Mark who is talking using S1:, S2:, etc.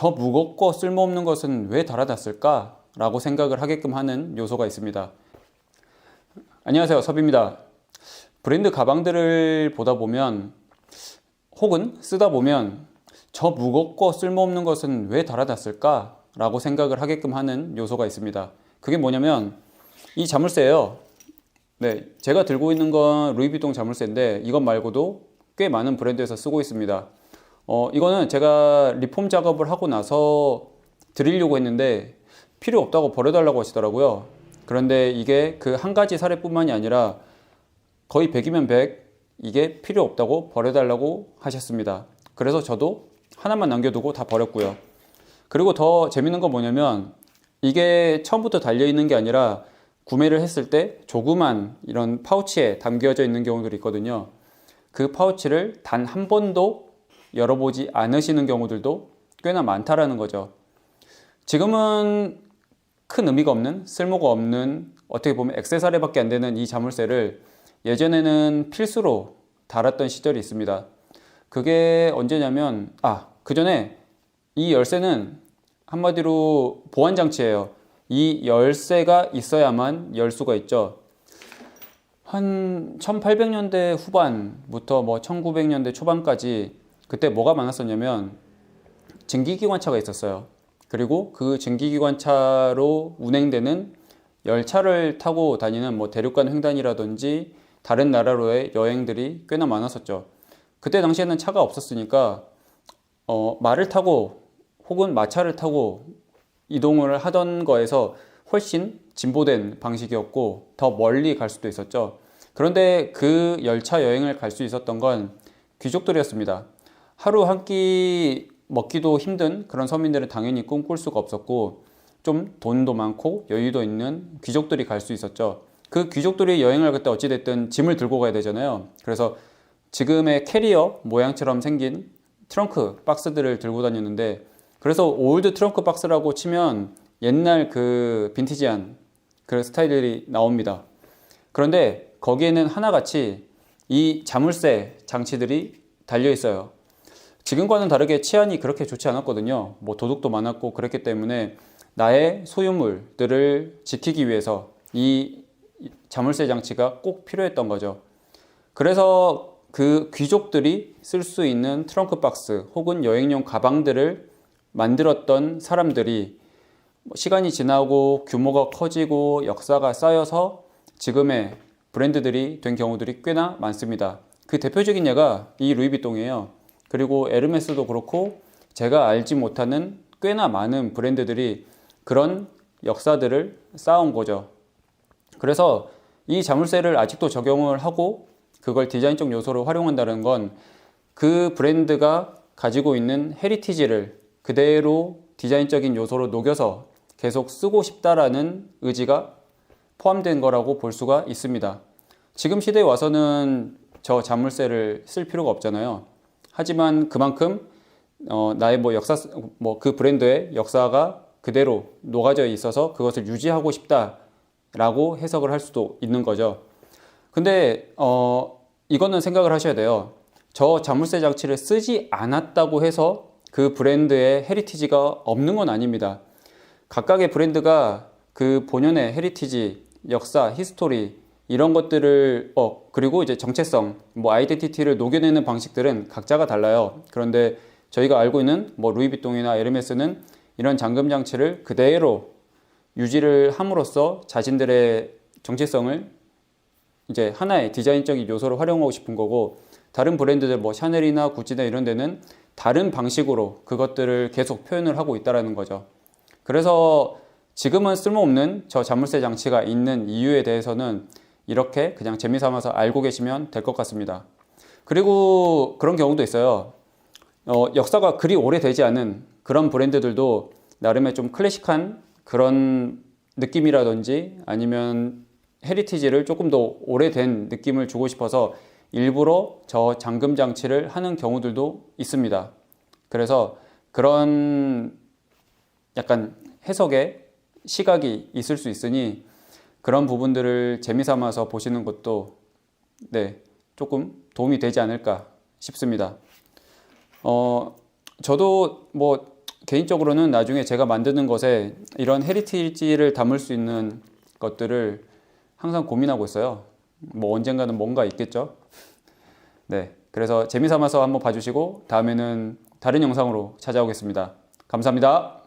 S1: 저 무겁고 쓸모없는 것은 왜 달아놨을까? 라고 생각을 하게끔 하는 요소가 있습니다. 안녕하세요, 섭입니다. 브랜드 가방들을 보다 보면 혹은 쓰다 보면 저 무겁고 쓸모없는 것은 왜 달아놨을까? 라고 생각을 하게끔 하는 요소가 있습니다. 그게 뭐냐면 이 자물쇠예요. 네, 제가 들고 있는 건 루이비통 자물쇠인데 이것 말고도 꽤 많은 브랜드에서 쓰고 있습니다. 이거는 제가 리폼 작업을 하고 나서 드리려고 했는데 필요 없다고 버려달라고 하시더라고요. 그런데 이게 그 한 가지 사례뿐만이 아니라 거의 100이면 100 이게 필요 없다고 버려달라고 하셨습니다. 그래서 저도 하나만 남겨두고 다 버렸고요. 그리고 더 재밌는 건 뭐냐면 이게 처음부터 달려있는 게 아니라 구매를 했을 때 조그만 이런 파우치에 담겨져 있는 경우들이 있거든요. 그 파우치를 단 한 번도 열어보지 않으시는 경우들도 꽤나 많다라는 거죠. 지금은 큰 의미가 없는, 쓸모가 없는, 어떻게 보면 액세서리밖에 안 되는 이 자물쇠를 예전에는 필수로 달았던 시절이 있습니다. 그게 언제냐면 그 전에 이 열쇠는 한마디로 보안장치예요. 이 열쇠가 있어야만 열 수가 있죠. 한 1800년대 후반부터 1900년대 초반까지 그때 뭐가 많았었냐면 증기기관차가 있었어요. 그리고 그 증기기관차로 운행되는 열차를 타고 다니는 대륙간 횡단이라든지 다른 나라로의 여행들이 꽤나 많았었죠. 그때 당시에는 차가 없었으니까 말을 타고 혹은 마차를 타고 이동을 하던 거에서 훨씬 진보된 방식이었고 더 멀리 갈 수도 있었죠. 그런데 그 열차 여행을 갈 수 있었던 건 귀족들이었습니다. 하루 한 끼 먹기도 힘든 그런 서민들은 당연히 꿈꿀 수가 없었고 좀 돈도 많고 여유도 있는 귀족들이 갈 수 있었죠. 그 귀족들이 여행을 갈 때 어찌됐든 짐을 들고 가야 되잖아요. 그래서 지금의 캐리어 모양처럼 생긴 트렁크 박스들을 들고 다녔는데 그래서 올드 트렁크 박스라고 치면 옛날 그 빈티지한 그 스타일들이 나옵니다. 그런데 거기에는 하나같이 이 자물쇠 장치들이 달려 있어요. 지금과는 다르게 치안이 그렇게 좋지 않았거든요. 도둑도 많았고 그랬기 때문에 나의 소유물들을 지키기 위해서 이 자물쇠 장치가 꼭 필요했던 거죠. 그래서 그 귀족들이 쓸 수 있는 트렁크 박스 혹은 여행용 가방들을 만들었던 사람들이 시간이 지나고 규모가 커지고 역사가 쌓여서 지금의 브랜드들이 된 경우들이 꽤나 많습니다. 그 대표적인 예가 이 루이비통이에요. 그리고 에르메스도 그렇고 제가 알지 못하는 꽤나 많은 브랜드들이 그런 역사들을 쌓아온 거죠. 그래서 이 자물쇠를 아직도 적용을 하고 그걸 디자인적 요소로 활용한다는 건 그 브랜드가 가지고 있는 헤리티지를 그대로 디자인적인 요소로 녹여서 계속 쓰고 싶다라는 의지가 포함된 거라고 볼 수가 있습니다. 지금 시대에 와서는 저 자물쇠를 쓸 필요가 없잖아요. 하지만 그만큼 나의 역사, 그 브랜드의 역사가 그대로 녹아져 있어서 그것을 유지하고 싶다라고 해석을 할 수도 있는 거죠. 근데 이거는 생각을 하셔야 돼요. 저 자물쇠 장치를 쓰지 않았다고 해서 그 브랜드의 헤리티지가 없는 건 아닙니다. 각각의 브랜드가 그 본연의 헤리티지, 역사, 히스토리 이런 것들을 그리고 이제 정체성, 아이덴티티를 녹여내는 방식들은 각자가 달라요. 그런데 저희가 알고 있는 루이비통이나 에르메스는 이런 잠금 장치를 그대로 유지를 함으로써 자신들의 정체성을 이제 하나의 디자인적인 요소로 활용하고 싶은 거고 다른 브랜드들 샤넬이나 구찌나 이런 데는 다른 방식으로 그것들을 계속 표현을 하고 있다는 거죠. 그래서 지금은 쓸모없는 저 자물쇠 장치가 있는 이유에 대해서는 이렇게 그냥 재미삼아서 알고 계시면 될 것 같습니다. 그리고 그런 경우도 있어요. 역사가 그리 오래되지 않은 그런 브랜드들도 나름의 좀 클래식한 그런 느낌이라든지 아니면 헤리티지를 조금 더 오래된 느낌을 주고 싶어서 일부러 저 잠금 장치를 하는 경우들도 있습니다. 그래서 그런 약간 해석의 시각이 있을 수 있으니 그런 부분들을 재미삼아서 보시는 것도 조금 도움이 되지 않을까 싶습니다. 저도 개인적으로는 나중에 제가 만드는 것에 이런 헤리티지를 담을 수 있는 것들을 항상 고민하고 있어요. 뭐 언젠가는 뭔가 있겠죠. 네, 그래서 재미삼아서 한번 봐주시고 다음에는 다른 영상으로 찾아오겠습니다. 감사합니다.